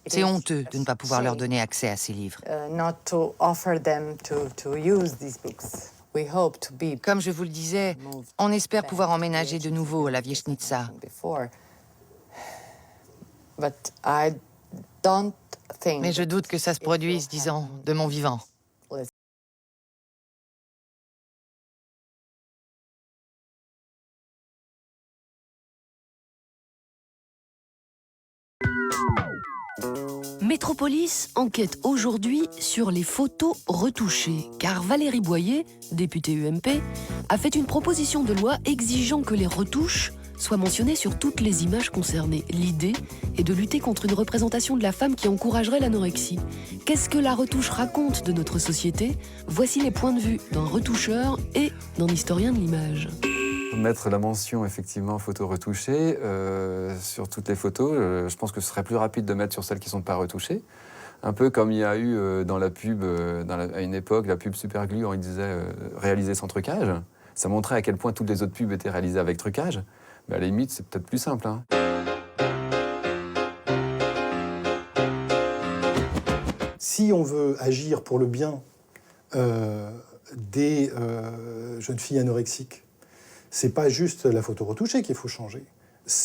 C'est honteux de ne pas pouvoir leur donner accès à ces livres. Comme je vous le disais, on espère pouvoir emménager de nouveau à la Viechnitsa. Mais je doute que ça se produise, disons, de mon vivant. Métropolis enquête aujourd'hui sur les photos retouchées, car Valérie Boyer, députée UMP, a fait une proposition de loi exigeant que les retouches soient mentionnées sur toutes les images concernées. L'idée est de lutter contre une représentation de la femme qui encouragerait l'anorexie. Qu'est-ce que la retouche raconte de notre société? Voici les points de vue d'un retoucheur et d'un historien de l'image. Mettre la mention, effectivement, photo retouchée sur toutes les photos, je pense que ce serait plus rapide de mettre sur celles qui ne sont pas retouchées. Un peu comme il y a eu dans la pub, à une époque, la pub Superglue, on disait réalisée sans trucage. Ça montrait à quel point toutes les autres pubs étaient réalisées avec trucage. Mais à la limite, c'est peut-être plus simple. Hein. Si on veut agir pour le bien des jeunes filles anorexiques, c'est pas juste la photo retouchée qu'il faut changer.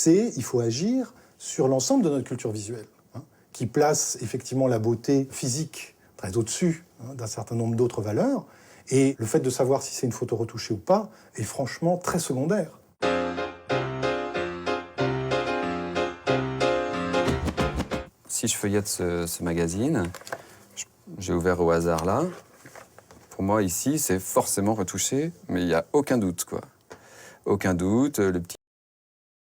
Il faut agir sur l'ensemble de notre culture visuelle, hein, qui place effectivement la beauté physique très au-dessus d'un certain nombre d'autres valeurs. Et le fait de savoir si c'est une photo retouchée ou pas est franchement très secondaire. Si je feuillette ce magazine, j'ai ouvert au hasard là, Pour moi, ici, c'est forcément retouché, mais il n'y a aucun doute, quoi. Aucun doute, le petit